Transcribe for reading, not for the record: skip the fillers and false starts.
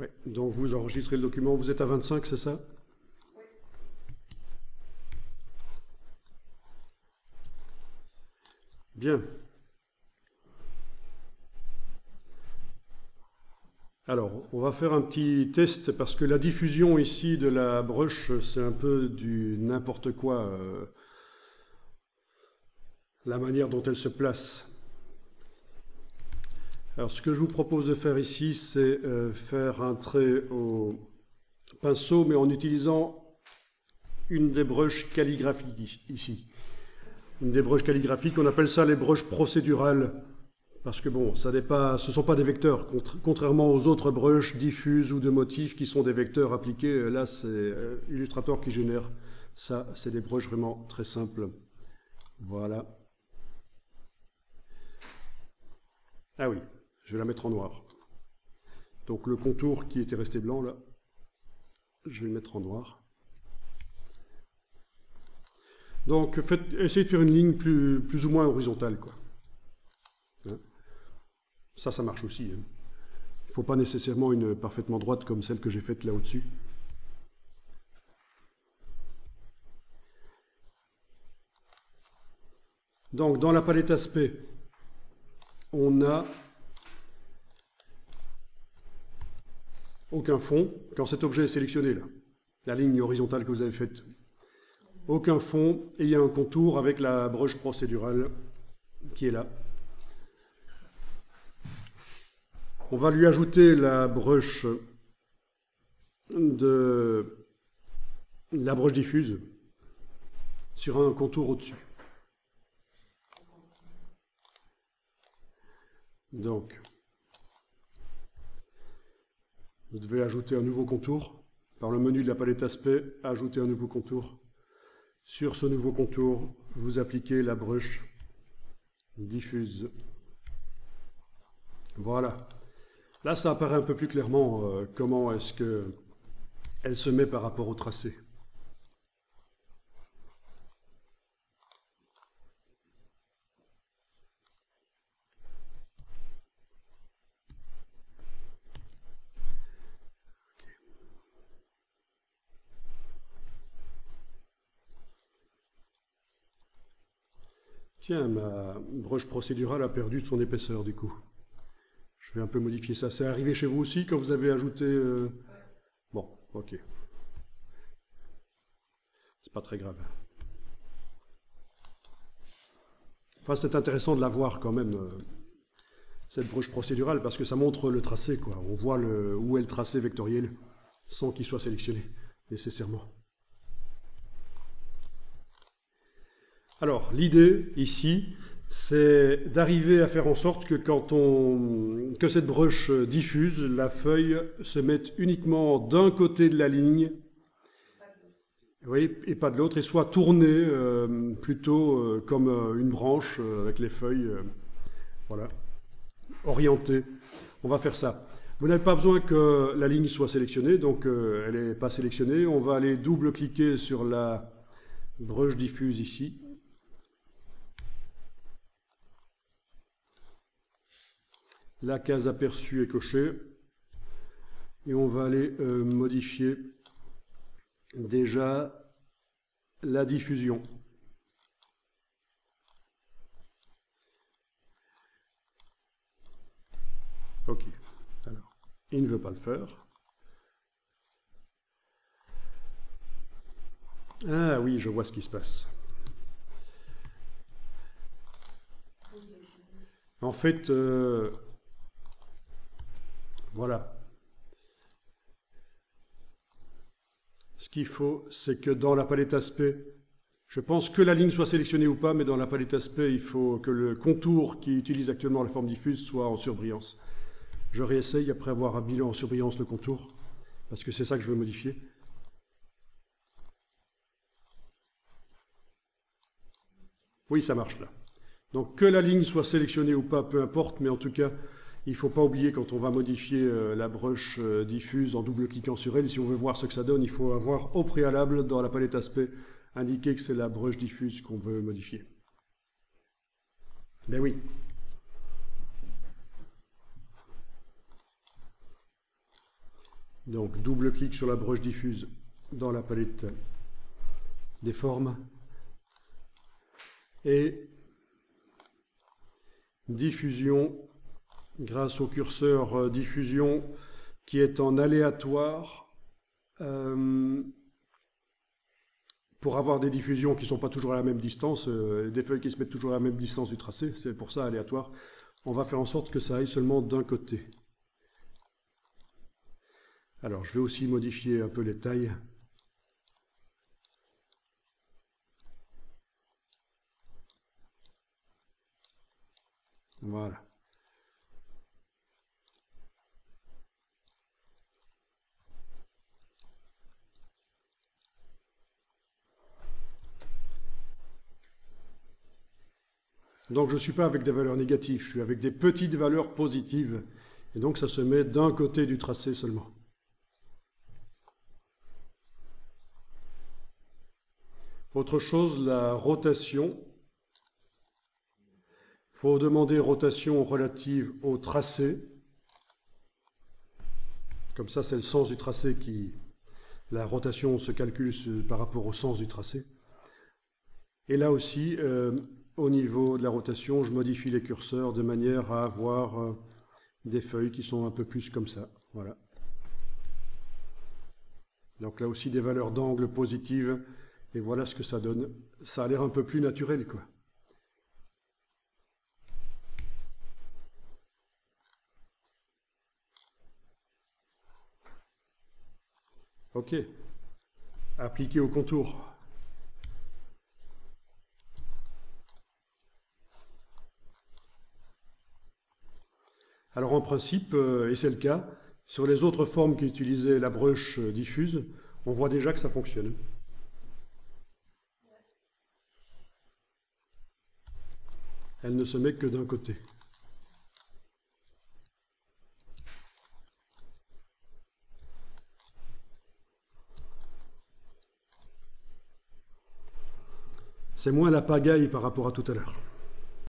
Ouais. Donc vous enregistrez le document, vous êtes à 25, c'est ça? Oui. Bien. Alors, on va faire un petit test parce que la diffusion ici de la brush, c'est un peu du n'importe quoi, la manière dont elle se place. Alors, ce que je vous propose de faire ici, c'est faire un trait au pinceau, mais en utilisant une des brushes calligraphiques ici. Une des brushes calligraphiques, on appelle ça les brushes procédurales. Parce que bon, ce ne sont pas des vecteurs, contrairement aux autres brushes diffuses ou de motifs qui sont des vecteurs appliqués. Là, c'est Illustrator qui génère. Ça, c'est des brushes vraiment très simples. Voilà. Ah oui, je vais la mettre en noir. Donc le contour qui était resté blanc, là, je vais le mettre en noir. Donc essayez de faire une ligne plus ou moins horizontale, quoi. Hein? Ça marche aussi. Hein. Il ne faut pas nécessairement une parfaitement droite comme celle que j'ai faite là au-dessus. Donc, dans la palette aspect, on a aucun fond quand cet objet est sélectionné, là. La ligne horizontale que vous avez faite. Aucun fond, et il y a un contour avec la brush procédurale qui est là. On va lui ajouter la brush diffuse sur un contour au-dessus. Donc, vous devez ajouter un nouveau contour. Par le menu de la palette aspect, ajouter un nouveau contour. Sur ce nouveau contour, vous appliquez la brush diffuse. Voilà. Là, ça apparaît un peu plus clairement comment est-ce qu'elle se met par rapport au tracé. Tiens, ma brush procédurale a perdu de son épaisseur du coup. Je vais un peu modifier ça. C'est arrivé chez vous aussi quand vous avez ajouté... Bon, ok. C'est pas très grave. Enfin, c'est intéressant de la voir quand même, cette brush procédurale, parce que ça montre le tracé, quoi. On voit où est le tracé vectoriel, sans qu'il soit sélectionné, nécessairement. Alors, l'idée, ici, c'est d'arriver à faire en sorte que que cette brush diffuse, la feuille se mette uniquement d'un côté de la ligne, oui, et pas de l'autre, et soit tournée plutôt comme une branche avec les feuilles, voilà, orientée. On va faire ça. Vous n'avez pas besoin que la ligne soit sélectionnée, donc elle n'est pas sélectionnée. On va aller double-cliquer sur la brush diffuse ici. La case aperçue est cochée. Et on va aller modifier déjà la diffusion. Ok. Alors, il ne veut pas le faire. Ah oui, je vois ce qui se passe. En fait, voilà. Ce qu'il faut, c'est que dans la palette aspect, je pense que la ligne soit sélectionnée ou pas, mais dans la palette aspect, il faut que le contour qui utilise actuellement la forme diffuse soit en surbrillance. Je réessaye après avoir habillé en surbrillance le contour, parce que c'est ça que je veux modifier. Oui, ça marche là. Donc que la ligne soit sélectionnée ou pas, peu importe, mais en tout cas, il ne faut pas oublier quand on va modifier la brush diffuse en double-cliquant sur elle, si on veut voir ce que ça donne, il faut avoir au préalable dans la palette aspect indiqué que c'est la brush diffuse qu'on veut modifier. Ben oui. Donc double clic sur la broche diffuse dans la palette des formes et diffusion grâce au curseur diffusion qui est en aléatoire pour avoir des diffusions qui ne sont pas toujours à la même distance, des feuilles qui se mettent toujours à la même distance du tracé, c'est pour ça aléatoire. On va faire en sorte que ça aille seulement d'un côté. Alors je vais aussi modifier un peu les tailles. Voilà. Donc je ne suis pas avec des valeurs négatives, je suis avec des petites valeurs positives. Et donc ça se met d'un côté du tracé seulement. Autre chose, la rotation. Il faut demander rotation relative au tracé. Comme ça, c'est le sens du tracé qui... La rotation se calcule par rapport au sens du tracé. Et là aussi, au niveau de la rotation, je modifie les curseurs de manière à avoir des feuilles qui sont un peu plus comme ça. Voilà. Donc là aussi, des valeurs d'angle positives. Et voilà ce que ça donne. Ça a l'air un peu plus naturel, quoi. Ok. Appliquer au contour. Alors en principe, et c'est le cas, sur les autres formes qui utilisaient la broche diffuse, on voit déjà que ça fonctionne. Elle ne se met que d'un côté. C'est moins la pagaille par rapport à tout à l'heure.